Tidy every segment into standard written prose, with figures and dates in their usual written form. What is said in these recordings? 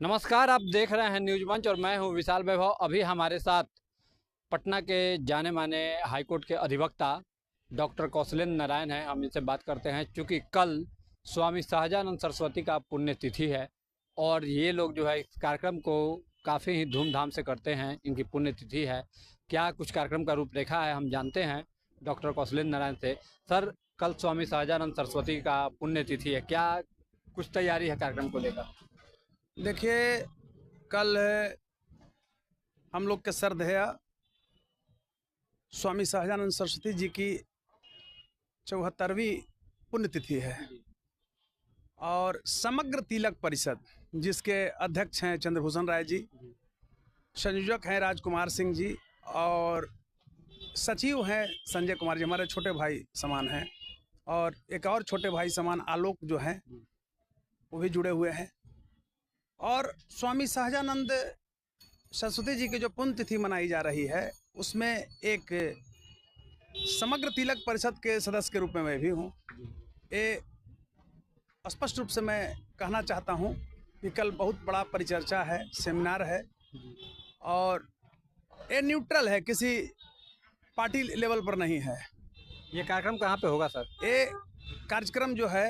नमस्कार, आप देख रहे हैं न्यूज मंच और मैं हूं विशाल वैभव। अभी हमारे साथ पटना के जाने माने हाईकोर्ट के अधिवक्ता डॉक्टर कौशलेंद्र नारायण हैं। हम इनसे बात करते हैं क्योंकि कल स्वामी सहजानंद सरस्वती का पुण्यतिथि है और ये लोग जो है इस कार्यक्रम को काफ़ी ही धूमधाम से करते हैं। इनकी पुण्यतिथि है, क्या कुछ कार्यक्रम का रूपरेखा है हम जानते हैं डॉक्टर कौशलेंद्र नारायण से। सर, कल स्वामी सहजानंद सरस्वती का पुण्यतिथि है, क्या कुछ तैयारी है कार्यक्रम को लेकर? देखिए, कल हम लोग के श्रद्धेय स्वामी सहजानंद सरस्वती जी की 74वीं पुण्यतिथि है और समग्र तिलक परिषद, जिसके अध्यक्ष हैं चंद्रभूषण राय जी, संयोजक हैं राजकुमार सिंह जी और सचिव हैं संजय कुमार जी, हमारे छोटे भाई समान हैं, और एक और छोटे भाई समान आलोक जो हैं वो भी जुड़े हुए हैं। और स्वामी सहजानंद सरस्वती जी की जो पुण्यतिथि मनाई जा रही है उसमें एक समग्र तिलक परिषद के सदस्य के रूप में मैं भी हूँ। ये स्पष्ट रूप से मैं कहना चाहता हूँ कि कल बहुत बड़ा परिचर्चा है, सेमिनार है और ये न्यूट्रल है, किसी पार्टी लेवल पर नहीं है। ये कार्यक्रम कहाँ पे होगा सर? ये कार्यक्रम जो है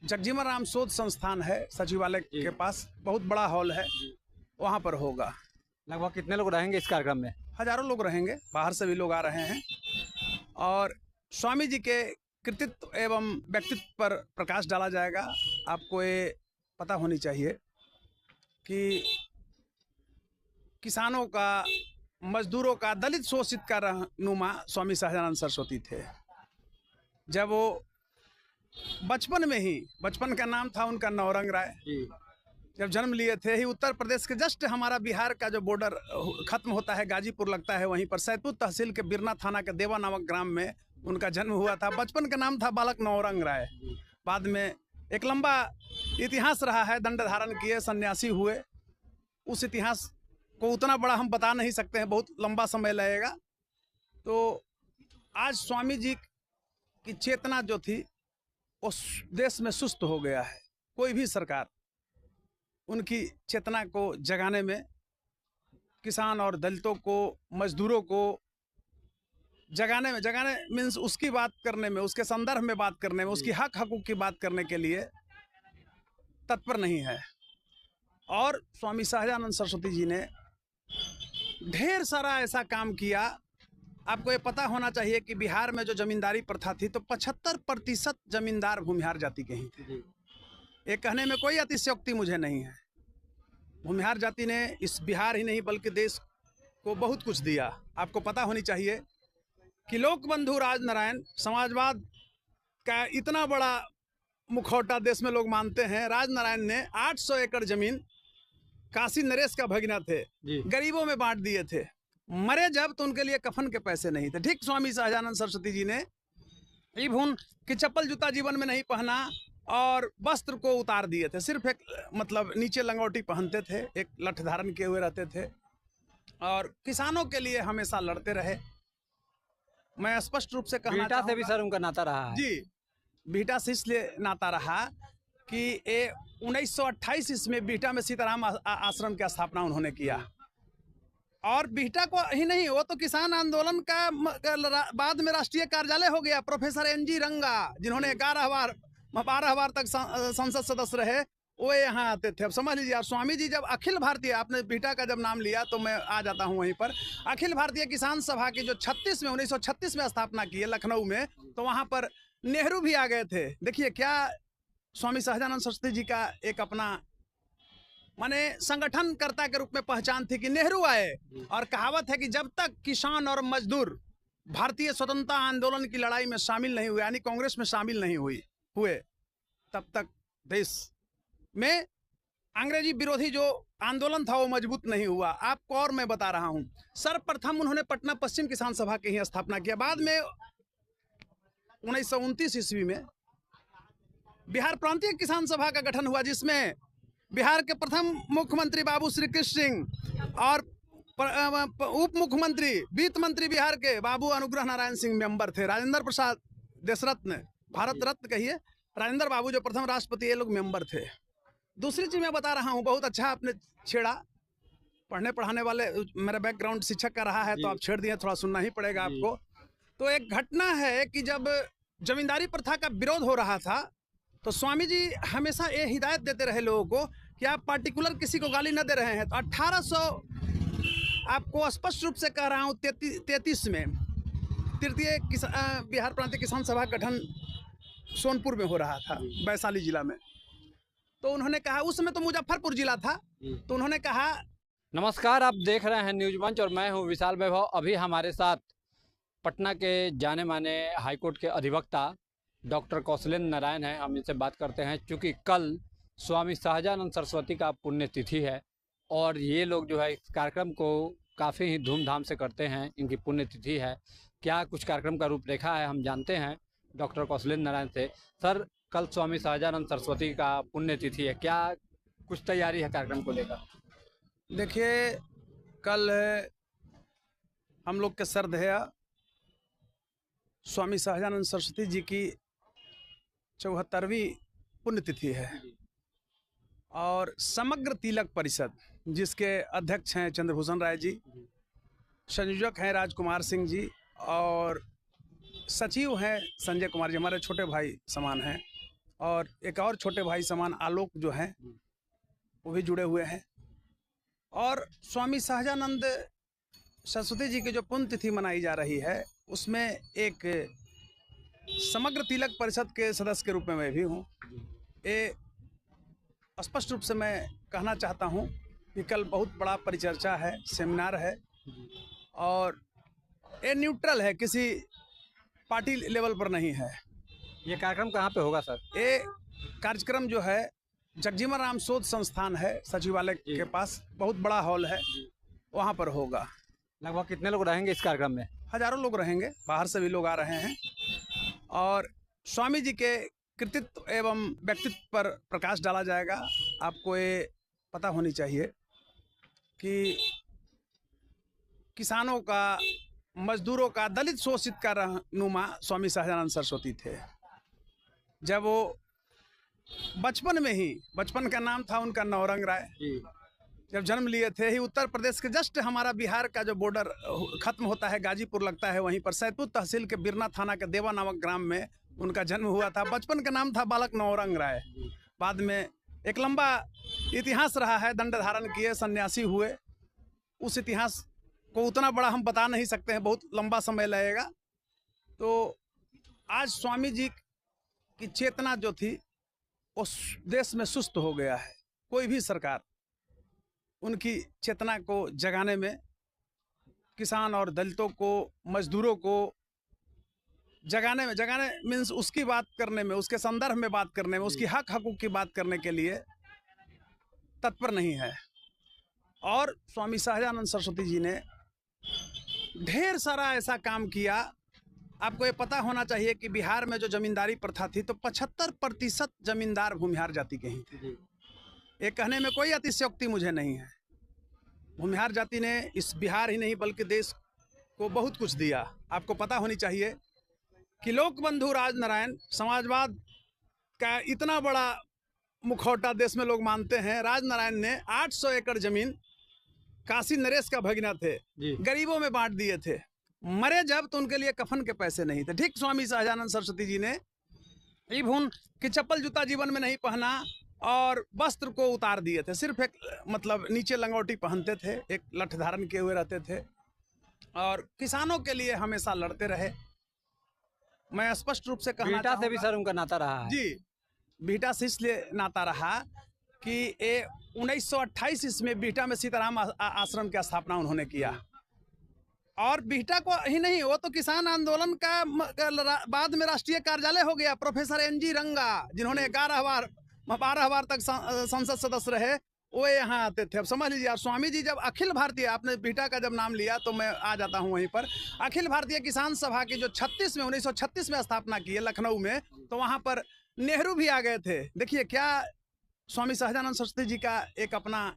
जगजीवन राम शोध संस्थान है सचिवालय के पास, बहुत बड़ा हॉल है, वहाँ पर होगा। लगभग कितने लोग रहेंगे इस कार्यक्रम में? हजारों लोग रहेंगे, बाहर से भी लोग आ रहे हैं और स्वामी जी के कृतित्व एवं व्यक्तित्व पर प्रकाश डाला जाएगा। आपको ये पता होनी चाहिए कि किसानों का, मजदूरों का, दलित शोषित का रहनुमा स्वामी सहजानंद सरस्वती थे। जब वो बचपन में ही, बचपन का नाम था उनका नौरंग राय, जब जन्म लिए थे ही उत्तर प्रदेश के जस्ट हमारा बिहार का जो बॉर्डर खत्म होता है, गाजीपुर लगता है, वहीं पर सैदपुर तहसील के बिरना थाना के देवा नामक ग्राम में उनका जन्म हुआ था। बचपन का नाम था बालक नौरंग राय। बाद में एक लंबा इतिहास रहा है, दंड धारण किए, सन्यासी हुए। उस इतिहास को उतना बड़ा हम बता नहीं सकते हैं, बहुत लंबा समय लगेगा। तो आज स्वामी जी की चेतना जो थी उस देश में सुस्त हो गया है। कोई भी सरकार उनकी चेतना को जगाने में, किसान और दलितों को, मजदूरों को जगाने मीन्स उसकी बात करने में, उसके संदर्भ में बात करने में, उसकी हक हकूक की बात करने के लिए तत्पर नहीं है। और स्वामी सहजानंद सरस्वती जी ने ढेर सारा ऐसा काम किया। आपको ये पता होना चाहिए कि बिहार में जो जमींदारी प्रथा थी तो 75% जमींदार भूमिहार जाति के ही थे। ये कहने में कोई अतिशयोक्ति मुझे नहीं है। भूमिहार जाति ने इस बिहार ही नहीं बल्कि देश को बहुत कुछ दिया। आपको पता होनी चाहिए कि लोकबंधु राजनारायण, समाजवाद का इतना बड़ा मुखौटा देश में लोग मानते हैं, राजनारायण ने 800 एकड़ जमीन, काशी नरेश का भगीना थे, गरीबों में बांट दिए थे। मरे जब तो उनके लिए कफन के पैसे नहीं थे। ठीक स्वामी सहजानंद सरस्वती जी ने भून कि चप्पल जूता जीवन में नहीं पहना और वस्त्र को उतार दिए थे, सिर्फ एक मतलब नीचे लंगोटी पहनते थे, एक लठ धारण किए हुए रहते थे और किसानों के लिए हमेशा लड़ते रहे। मैं स्पष्ट रूप से कहना बीटा से भी सर उनका नाता रहा है। जी, बीटा से इसलिए नाता रहा कि ये 1928 इसमें बीटा में सीताराम आश्रम की स्थापना उन्होंने किया। और बिहटा को ही नहीं, वो तो किसान आंदोलन का बाद में राष्ट्रीय कार्यालय हो गया। प्रोफेसर NG रंगा, जिन्होंने 12 बार तक संसद सदस्य रहे, वो यहाँ आते थे। अब समझ लीजिए, स्वामी जी जब अखिल भारतीय, आपने बिहटा का जब नाम लिया तो मैं आ जाता हूँ वहीं पर, अखिल भारतीय किसान सभा की जो 1936 में स्थापना की है लखनऊ में, तो वहाँ पर नेहरू भी आ गए थे। देखिए क्या स्वामी सहजानंद सरस्वती जी का एक अपना माने संगठनकर्ता के रूप में पहचान थी कि नेहरू आए। और कहावत है कि जब तक किसान और मजदूर भारतीय स्वतंत्रता आंदोलन की लड़ाई में शामिल नहीं हुए, यानी कांग्रेस में शामिल नहीं हुए, तब तक देश में अंग्रेजी विरोधी जो आंदोलन था वो मजबूत नहीं हुआ। आपको और मैं बता रहा हूं, सर्वप्रथम उन्होंने पटना पश्चिम किसान सभा की ही स्थापना किया। बाद में 1929 ईस्वी में बिहार प्रांतीय किसान सभा का गठन हुआ, जिसमें बिहार के प्रथम मुख्यमंत्री बाबू श्री कृष्ण सिंह और उप मुख्यमंत्री, वित्त मंत्री बिहार के बाबू अनुग्रह नारायण सिंह मेंबर थे। राजेंद्र प्रसाद देशरत्न, भारत रत्न कहिए, राजेंद्र बाबू जो प्रथम राष्ट्रपति, ये लोग मेंबर थे। दूसरी चीज मैं बता रहा हूँ, बहुत अच्छा आपने छेड़ा। पढ़ने पढ़ाने वाले, मेरा बैकग्राउंड शिक्षक का रहा है, तो आप छेड़ दिए, थोड़ा सुनना ही पड़ेगा आपको। तो एक घटना है कि जब जमींदारी प्रथा का विरोध हो रहा था, तो स्वामी जी हमेशा ये हिदायत देते रहे लोगों को कि आप पार्टिकुलर किसी को गाली न दे रहे हैं। तो 1800, आपको स्पष्ट रूप से कह रहा हूँ, 33 में तृतीय बिहार प्रांतीय किसान सभा गठन सोनपुर में हो रहा था, वैशाली जिला में। तो उन्होंने कहा, उस समय तो मुजफ्फरपुर जिला था, तो उन्होंने कहा। नमस्कार, आप देख रहे हैं न्यूज मंच और मैं हूं विशाल वैभव। अभी हमारे साथ पटना के जाने माने हाईकोर्ट के अधिवक्ता डॉक्टर कौशलेंद्र नारायण हैं। हम इनसे बात करते हैं, क्योंकि कल स्वामी सहजानंद सरस्वती का पुण्यतिथि है और ये लोग जो है इस कार्यक्रम को काफ़ी ही धूमधाम से करते हैं। इनकी पुण्यतिथि है, क्या कुछ कार्यक्रम का रूपरेखा है हम जानते हैं डॉक्टर कौशलेंद्र नारायण से। सर, कल स्वामी सहजानंद सरस्वती का पुण्यतिथि है, क्या कुछ तैयारी है कार्यक्रम को लेकर? देखिए, कल हम लोग के श्रद्धेय स्वामी सहजानंद सरस्वती जी की 74वीं पुण्यतिथि है और समग्र तिलक परिषद, जिसके अध्यक्ष हैं चंद्रभूषण राय जी, संयोजक हैं राजकुमार सिंह जी और सचिव हैं संजय कुमार जी, हमारे छोटे भाई समान हैं, और एक और छोटे भाई समान आलोक जो हैं वो भी जुड़े हुए हैं। और स्वामी सहजानंद सरस्वती जी की जो पुण्यतिथि मनाई जा रही है, उसमें एक समग्र तिलक परिषद के सदस्य के रूप में मैं भी हूँ। ये स्पष्ट रूप से मैं कहना चाहता हूँ कि कल बहुत बड़ा परिचर्चा है, सेमिनार है, और ये न्यूट्रल है, किसी पार्टी लेवल पर नहीं है। ये कार्यक्रम कहाँ पे होगा सर? ये कार्यक्रम जो है जगजीवन राम शोध संस्थान है, सचिवालय के पास बहुत बड़ा हॉल है, वहाँ पर होगा। लगभग कितने लोग रहेंगे इस कार्यक्रम में? हजारों लोग रहेंगे, बाहर से भी लोग आ रहे हैं, और स्वामी जी के कृतित्व एवं व्यक्तित्व पर प्रकाश डाला जाएगा। आपको ये पता होनी चाहिए कि किसानों का, मजदूरों का, दलित शोषित का रहनुमा स्वामी सहजानंद सरस्वती थे। जब वो बचपन में ही, बचपन का नाम था उनका नौरंग राय, जब जन्म लिए थे ही उत्तर प्रदेश के जस्ट हमारा बिहार का जो बॉर्डर खत्म होता है, गाजीपुर लगता है, वहीं पर सैदपुर तहसील के बिरना थाना के देवा नामक ग्राम में उनका जन्म हुआ था। बचपन का नाम था बालक नौरंग राय। बाद में एक लंबा इतिहास रहा है, दंड धारण किए, सन्यासी हुए। उस इतिहास को उतना बड़ा हम बता नहीं सकते हैं, बहुत लंबा समय लगेगा। तो आज स्वामी जी की चेतना जो थी वो देश में सुस्त हो गया है। कोई भी सरकार उनकी चेतना को जगाने में, किसान और दलितों को, मजदूरों को जगाने मीन्स उसकी बात करने में, उसके संदर्भ में बात करने में, उसकी हक हकूक की बात करने के लिए तत्पर नहीं है। और स्वामी सहजानंद सरस्वती जी ने ढेर सारा ऐसा काम किया। आपको ये पता होना चाहिए कि बिहार में जो जमींदारी प्रथा थी, तो 75% जमींदार भूमिहार जाति के ही थे। ये कहने में कोई अतिशयोक्ति मुझे नहीं है। भूमिहार जाति ने इस बिहार ही नहीं बल्कि देश को बहुत कुछ दिया। आपको पता होनी चाहिए कि लोकबंधु राजनारायण, समाजवाद का इतना बड़ा मुखौटा देश में लोग मानते हैं, राजनारायण ने 800 एकड़ जमीन, काशी नरेश का भगीना थे, गरीबों में बांट दिए थे। मरे जब तो उनके लिए कफन के पैसे नहीं थे। ठीक स्वामी सहजानंद सरस्वती जी ने भून कि चप्पल जूता जीवन में नहीं पहना और वस्त्र को उतार दिए थे, सिर्फ एक मतलब नीचे लंगोटी पहनते थे, एक लठ धारण किए हुए रहते थे, और किसानों के लिए हमेशा लड़ते रहे। मैं स्पष्ट रूप से कहना बीटा से भी सर उनका नाता रहा है। जी, बीटा से इसलिए नाता रहा कि 1928 ईस्वी में बीटा में सीताराम आश्रम की स्थापना उन्होंने किया। और बिहटा को ही नहीं, वो तो किसान आंदोलन का बाद में राष्ट्रीय कार्यालय हो गया। प्रोफेसर NG रंगा, जिन्होंने 12 बार तक संसद सदस्य रहे, वो यहाँ आते थे। अब समझ लीजिए, और स्वामी जी जब अखिल भारतीय, आपने बिहटा का जब नाम लिया तो मैं आ जाता हूँ वहीं पर, अखिल भारतीय किसान सभा की जो 1936 में स्थापना की है लखनऊ में, तो वहाँ पर नेहरू भी आ गए थे। देखिए क्या स्वामी सहजानंद सरस्वती जी का एक अपना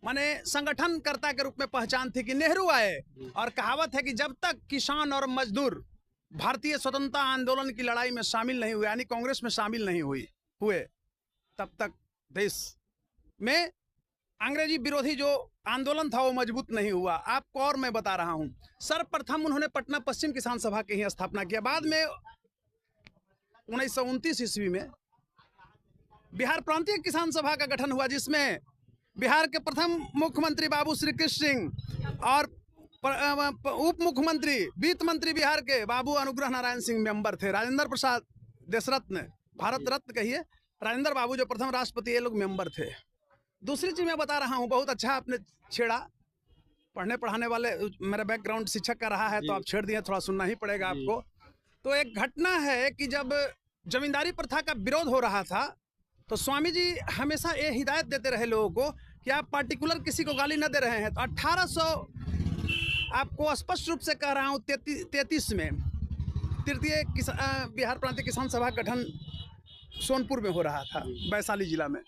माने संगठनकर्ता के रूप में पहचान थी कि नेहरू आए। और कहावत है कि जब तक किसान और मजदूर भारतीय स्वतंत्रता आंदोलन की लड़ाई में शामिल नहीं हुए, यानी कांग्रेस में शामिल नहीं हुए, तब तक देश में अंग्रेजी विरोधी जो आंदोलन था वो मजबूत नहीं हुआ। आपको और मैं बता रहा हूं, सर्वप्रथम उन्होंने पटना पश्चिम किसान सभा की ही स्थापना किया। बाद में 1929 ईस्वी में बिहार प्रांतीय किसान सभा का गठन हुआ, जिसमें बिहार के प्रथम मुख्यमंत्री बाबू श्री कृष्ण सिंह और उप मुख्यमंत्री वित्त मंत्री बिहार के बाबू अनुग्रह नारायण सिंह मेंबर थे। राजेंद्र प्रसाद देश रत्न, भारत रत्न कहिए, राजेंद्र बाबू जो प्रथम राष्ट्रपति, ये लोग मेंबर थे। दूसरी चीज मैं बता रहा हूँ, बहुत अच्छा आपने छेड़ा, पढ़ने पढ़ाने वाले, मेरा बैकग्राउंड शिक्षक का रहा है तो आप छेड़ दिए, थोड़ा सुनना ही पड़ेगा आपको। तो एक घटना है कि जब जमींदारी प्रथा का विरोध हो रहा था तो स्वामी जी हमेशा ये हिदायत देते रहे लोगों को कि आप पार्टिकुलर किसी को गाली न दे रहे हैं। तो 1800, आपको स्पष्ट रूप से कह रहा हूँ, 33 में तृतीय बिहार प्रांतीय किसान सभा गठन सोनपुर में हो रहा था, वैशाली जिला में।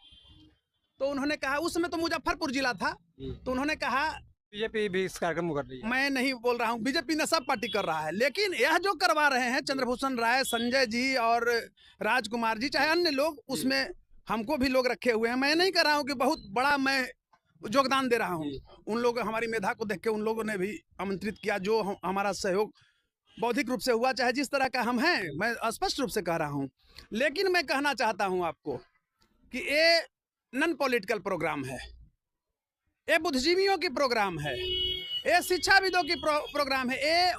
तो उन्होंने कहा, उस समय तो मुजफ्फरपुर जिला था, तो उन्होंने कहा बीजेपी भी इस कार्यक्रम को कर रही है। मैं नहीं बोल रहा हूँ, बीजेपी ने सब पार्टी कर रहा है, लेकिन यह जो करवा रहे हैं चंद्रभूषण राय, संजय जी और राजकुमार जी, चाहे अन्य लोग, उसमें हमको भी लोग रखे हुए हैं। मैं नहीं कर रहा हूँ कि बहुत बड़ा मैं योगदान दे रहा हूँ, उन लोग हमारी मेधा को देख के उन लोगों ने भी आमंत्रित किया, जो हमारा सहयोग बौद्धिक रूप से हुआ, चाहे जिस तरह का हम हैं, मैं स्पष्ट रूप से कह रहा हूँ। लेकिन मैं कहना चाहता हूँ आपको कि ये नॉन पॉलिटिकल प्रोग्राम है, ये बुद्धिजीवियों की प्रोग्राम है, ये शिक्षाविदों की प्रोग्राम है, ये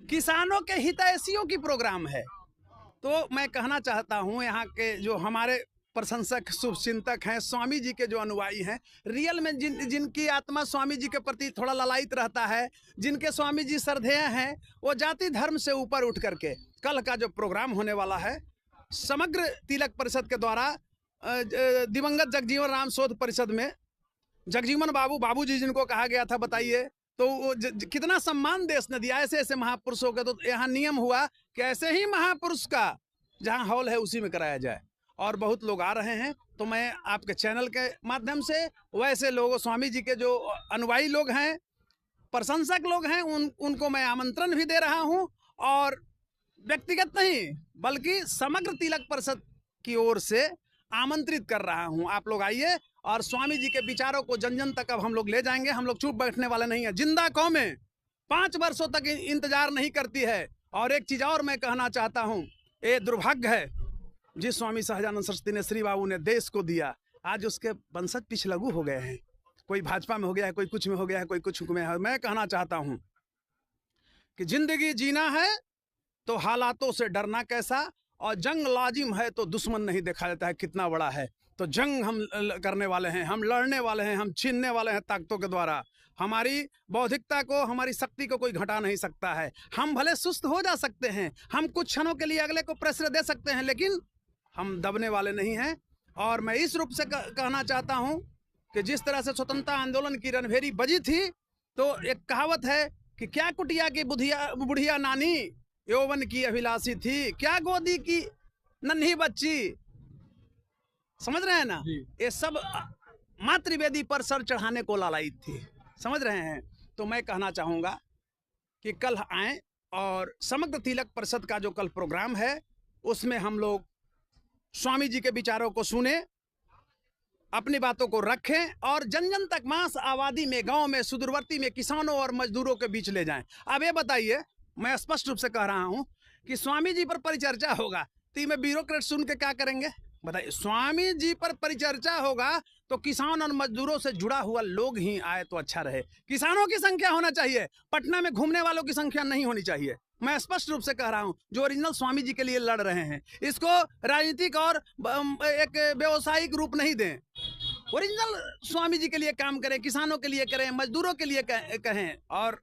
किसानों के हितैषियों की प्रोग्राम है। तो मैं कहना चाहता हूँ, यहाँ के जो हमारे प्रशंसक शुभचिंतक हैं, स्वामी जी के जो अनुयायी हैं, रियल में जिनकी आत्मा स्वामी जी के प्रति थोड़ा ललायित रहता है, जिनके स्वामी जी श्रद्धेय हैं, वो जाति धर्म से ऊपर उठ करके कल का जो प्रोग्राम होने वाला है, समग्र तिलक परिषद के द्वारा दिवंगत जगजीवन राम शोध परिषद में जगजीवन बाबू जी जिनको कहा गया था, बताइए तो वो कितना सम्मान देश ने दिया ऐसे ऐसे महापुरुषों के। तो यहाँ नियम हुआ कि ऐसे ही महापुरुष का जहाँ हॉल है उसी में कराया जाए, और बहुत लोग आ रहे हैं। तो मैं आपके चैनल के माध्यम से वैसे लोगों, स्वामी जी के जो अनुयायी लोग हैं, प्रशंसक लोग हैं, उनको मैं आमंत्रण भी दे रहा हूं, और व्यक्तिगत नहीं बल्कि समग्र तिलक परिषद की ओर से आमंत्रित कर रहा हूं। आप लोग आइए और स्वामी जी के विचारों को जन जन तक अब हम लोग ले जाएंगे। हम लोग चुप बैठने वाले नहीं है। जिंदा कौमें 5 वर्षों तक इंतजार नहीं करती है। और एक चीज और मैं कहना चाहता हूं, ये दुर्भाग्य है जिस स्वामी सहजानंद सरस्वती ने, श्री बाबू ने देश को दिया, आज उसके वंशज पिछलगू हो गए हैं। कोई भाजपा में हो गया है, कोई कुछ में हो गया है, कोई कुछ में है। मैं कहना चाहता हूं कि जिंदगी जीना है तो हालातों से डरना कैसा, और जंग लाजिम है तो दुश्मन नहीं देखा जाता है कितना बड़ा है। तो जंग हम करने वाले हैं, हम लड़ने वाले हैं, हम छीनने वाले हैं ताकतों के द्वारा। हमारी बौद्धिकता को, हमारी शक्ति को कोई घटा नहीं सकता है। हम भले सुस्त हो जा सकते हैं, हम कुछ क्षणों के लिए अगले को प्रेशर दे सकते हैं, लेकिन हम दबने वाले नहीं हैं। और मैं इस रूप से कहना चाहता हूं कि जिस तरह से स्वतंत्रता आंदोलन की रणभेरी बजी थी, तो एक कहावत है कि क्या कुटिया की बुढ़िया नानी यौवन की अभिलाषी थी, क्या गोदी की नन्ही बच्ची। समझ रहे हैं ना, ये सब मातृवेदी पर सर चढ़ाने को लालायित थी। समझ रहे हैं। तो मैं कहना चाहूंगा कि कल आए और समग्र तिलक परिषद का जो कल प्रोग्राम है उसमें हम लोग स्वामी जी के विचारों को सुने, अपनी बातों को रखें और जन जन तक, मास आबादी में, गांव में, सुदूरवर्ती में, किसानों और मजदूरों के बीच ले जाएं। अब ये बताइए, मैं स्पष्ट रूप से कह रहा हूं कि स्वामी जी पर परिचर्चा होगा तो मैं ब्यूरोक्रेट सुन के क्या करेंगे बताइए। स्वामी जी पर परिचर्चा होगा तो किसान और मजदूरों से जुड़ा हुआ लोग ही आए तो अच्छा रहे। किसानों की संख्या होना चाहिए, पटना में घूमने वालों की संख्या नहीं होनी चाहिए। मैं स्पष्ट रूप से कह रहा हूं, जो ओरिजिनल स्वामी जी के लिए लड़ रहे हैं, इसको राजनीतिक और एक व्यवसायिक रूप नहीं दें। ओरिजिनल स्वामी जी के लिए काम करें, किसानों के लिए करें, मजदूरों के लिए कहें। और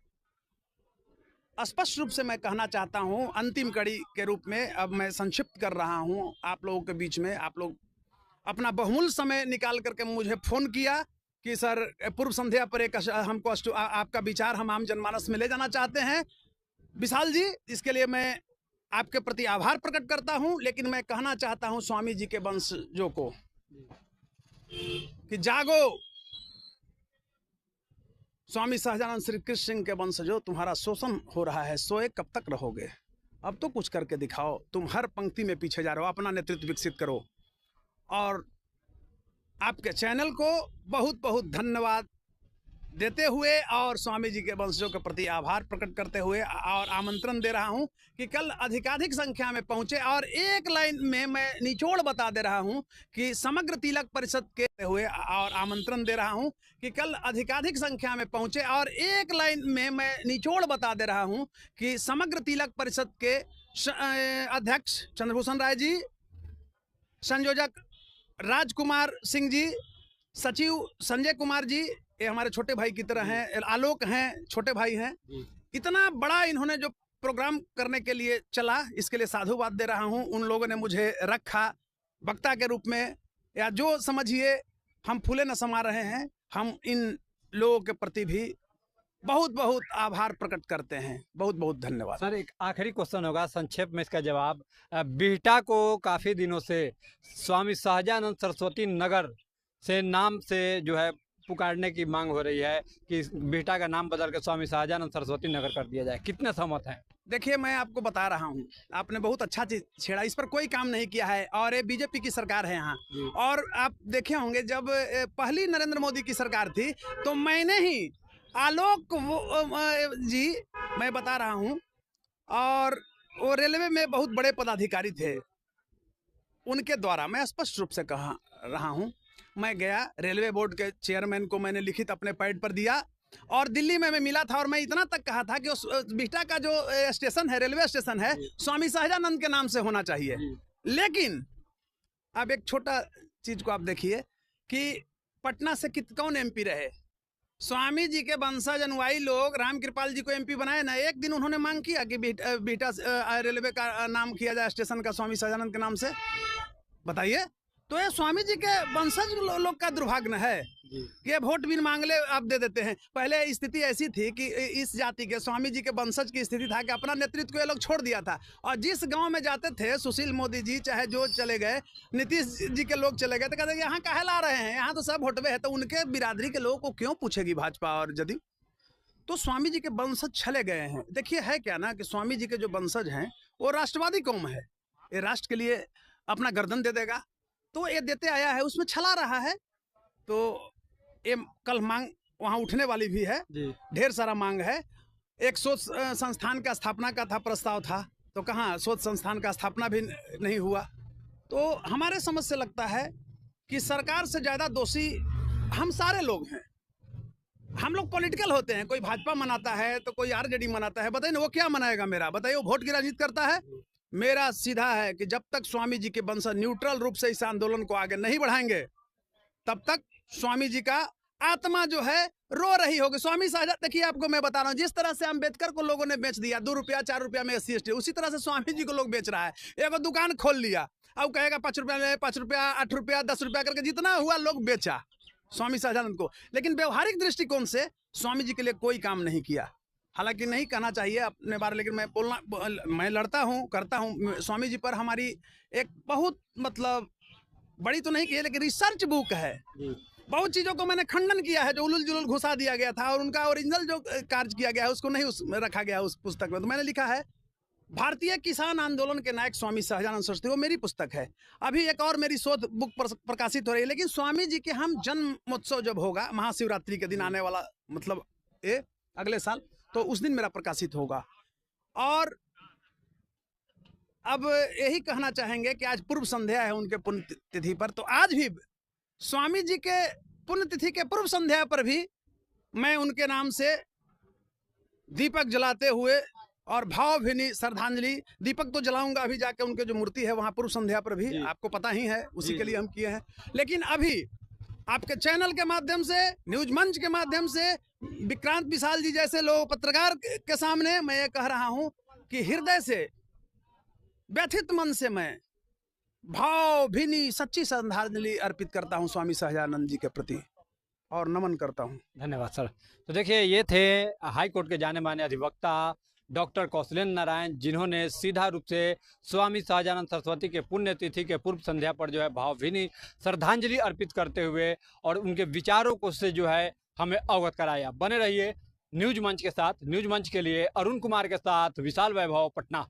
स्पष्ट रूप से मैं कहना चाहता हूं, अंतिम कड़ी के रूप में अब मैं संक्षिप्त कर रहा हूं आप लोगों के बीच में। आप लोग अपना बहुमूल्य समय निकाल करके मुझे फ़ोन किया कि सर पूर्व संध्या पर एक हमको आपका विचार हम आम जनमानस में ले जाना चाहते हैं। विशाल जी, इसके लिए मैं आपके प्रति आभार प्रकट करता हूं। लेकिन मैं कहना चाहता हूं स्वामी जी के वंशजों को कि जागो, स्वामी सहजानंद श्री कृष्ण सिंह के वंशजों, तुम्हारा शोषण हो रहा है, सोए कब तक रहोगे? अब तो कुछ करके दिखाओ। तुम हर पंक्ति में पीछे जा रहे हो, अपना नेतृत्व विकसित करो। और आपके चैनल को बहुत बहुत धन्यवाद देते हुए और स्वामी जी के वंशजों के प्रति आभार प्रकट करते हुए और आमंत्रण दे रहा हूं कि कल अधिकाधिक संख्या में पहुंचे। और एक लाइन में मैं निचोड़ बता दे रहा हूं कि समग्र तिलक परिषद के हुए और आमंत्रण दे रहा हूं कि कल अधिकाधिक संख्या में पहुंचे। और एक लाइन में मैं निचोड़ बता दे रहा हूं कि समग्र तिलक परिषद के अध्यक्ष चंद्रभूषण राय जी, संयोजक राजकुमार सिंह जी, सचिव संजय कुमार जी, ये हमारे छोटे भाई की तरह हैं, आलोक हैं, छोटे भाई हैं। इतना बड़ा इन्होंने जो प्रोग्राम करने के लिए चला, इसके लिए साधुवाद दे रहा हूं। उन लोगों ने मुझे रखा वक्ता के रूप में, या जो समझिए हम फूले न समा रहे हैं। हम इन लोगों के प्रति भी बहुत बहुत आभार प्रकट करते हैं। बहुत बहुत धन्यवाद। सर, एक आखिरी क्वेश्चन होगा, संक्षेप में इसका जवाब। बिहटा को काफ़ी दिनों से स्वामी सहजानंद सरस्वती नगर से नाम से जो है पुकारने की मांग हो रही है कि बिहटा का नाम बदल के स्वामी सहजानंद सरस्वती नगर कर दिया जाए। कितने सहमत हैं? देखिए, मैं आपको बता रहा हूँ, आपने बहुत अच्छा चीज छेड़ा। इस पर कोई काम नहीं किया है और ये बीजेपी की सरकार है यहाँ। और आप देखे होंगे जब पहली नरेंद्र मोदी की सरकार थी तो मैंने ही आलोक जी, मैं बता रहा हूँ, और वो रेलवे में बहुत बड़े पदाधिकारी थे, उनके द्वारा मैं स्पष्ट रूप से कह रहा हूँ, मैं गया रेलवे बोर्ड के चेयरमैन को, मैंने लिखित अपने पैड पर दिया और दिल्ली में मैं मिला था और मैं इतना तक कहा था कि उस बिहटा का जो स्टेशन है, रेलवे स्टेशन है, स्वामी सहजानंद के नाम से होना चाहिए। लेकिन अब एक छोटा चीज को आप देखिए कि पटना से कौन एमपी रहे? स्वामी जी के वंशज अनुयायी लोग राम कृपाल जी को एमपी बनाए ना। एक दिन उन्होंने मांग किया कि बिहटा रेलवे का नाम किया जाए स्टेशन का स्वामी सहजानंद के नाम से। बताइए, तो ये स्वामी जी के वंशज लोग का दुर्भाग्य है कि वोट भी मांग ले आप दे देते हैं। पहले स्थिति ऐसी थी कि इस जाति के स्वामी जी के वंशज की स्थिति था कि अपना नेतृत्व को ये लोग छोड़ दिया था और जिस गांव में जाते थे, सुशील मोदी जी चाहे जो चले गए, नीतीश जी के लोग चले गए, तो कहते यहाँ काहे ला रहे हैं, यहाँ तो सब वोटवे है। तो उनके बिरादरी के लोगों को क्यों पूछेगी भाजपा और जदयू? तो स्वामी जी के वंशज चले गए हैं। देखिए, है क्या ना कि स्वामी जी के जो वंशज हैं वो राष्ट्रवादी कौम है, ये राष्ट्र के लिए अपना गर्दन दे देगा, तो ये देते आया है, उसमें छला रहा है। तो ये कल मांग वहाँ उठने वाली भी है, ढेर सारा मांग है। एक शोध संस्थान का स्थापना का था, प्रस्ताव था, तो कहाँ शोध संस्थान का स्थापना भी नहीं हुआ। तो हमारे समझ से लगता है कि सरकार से ज़्यादा दोषी हम सारे लोग हैं। हम लोग पॉलिटिकल होते हैं, कोई भाजपा मनाता है तो कोई आरजेडी मनाता है। बताइए ना, वो क्या मनाएगा मेरा? बताइए, वो वोट की राजनीति करता है। मेरा सीधा है कि जब तक स्वामी जी के वंशज न्यूट्रल रूप से इस आंदोलन को आगे नहीं बढ़ाएंगे, तब तक स्वामी जी का आत्मा जो है रो रही होगी। स्वामी सहजानंद, देखिए आपको मैं बता रहा हूँ, जिस तरह से अम्बेडकर को लोगों ने बेच दिया 2 रुपया 4 रुपया में SC ST, उसी तरह से स्वामी जी को लोग बेच रहा है। एक दुकान खोल लिया, अब कहेगा 5 रुपया में, 5 रुपया 8 रुपया 10 रुपया करके जितना हुआ लोग बेचा स्वामी सहजानंद को। लेकिन व्यवहारिक दृष्टिकोण से स्वामी जी के लिए कोई काम नहीं किया। हालांकि नहीं कहना चाहिए अपने बारे, लेकिन मैं लड़ता हूँ, करता हूँ। स्वामी जी पर हमारी एक बहुत मतलब बड़ी तो नहीं की है, लेकिन रिसर्च बुक है। बहुत चीज़ों को मैंने खंडन किया है जो उलूल जुलूल घुसा दिया गया था और उनका ओरिजिनल जो कार्य किया गया है उसको नहीं उसमें रखा गया उस पुस्तक में। तो मैंने लिखा है भारतीय किसान आंदोलन के नायक स्वामी सहजानंद सरस्वती, वो मेरी पुस्तक है। अभी एक और मेरी शोध बुक प्रकाशित हो रही है। लेकिन स्वामी जी के हम जन्मोत्सव जब होगा, महाशिवरात्रि के दिन आने वाला, मतलब ये अगले साल, तो उस दिन मेरा प्रकाशित होगा। और अब यही कहना चाहेंगे कि आज पूर्व संध्या है उनके पुण्यतिथि पर, तो आज भी स्वामी जी के पुण्यतिथि के पूर्व संध्या पर भी मैं उनके नाम से दीपक जलाते हुए और भावभीनी श्रद्धांजलि, दीपक तो जलाऊंगा अभी जाके, उनके जो मूर्ति है वहाँ पूर्व संध्या पर भी, आपको पता ही है, उसी के लिए हम किए हैं। लेकिन अभी आपके चैनल के माध्यम से, न्यूज मंच के माध्यम से, विक्रांत विशाल जी जैसे लोग पत्रकार के सामने मैं ये कह रहा हूं कि हृदय से, व्यथित मन से मैं भावभीनी सच्ची श्रद्धांजलि अर्पित करता हूं स्वामी सहजानंद जी के प्रति और नमन करता हूं। धन्यवाद सर। तो देखिए, ये थे हाई कोर्ट के जाने माने अधिवक्ता डॉक्टर कौशलेंद्र नारायण, जिन्होंने सीधा रूप से स्वामी सहजानंद सरस्वती के पुण्यतिथि के पूर्व संध्या पर जो है भावभीनी श्रद्धांजलि अर्पित करते हुए और उनके विचारों को से जो है हमें अवगत कराया। बने रहिए न्यूज मंच के साथ। न्यूज मंच के लिए अरुण कुमार के साथ विशाल वैभव, पटना।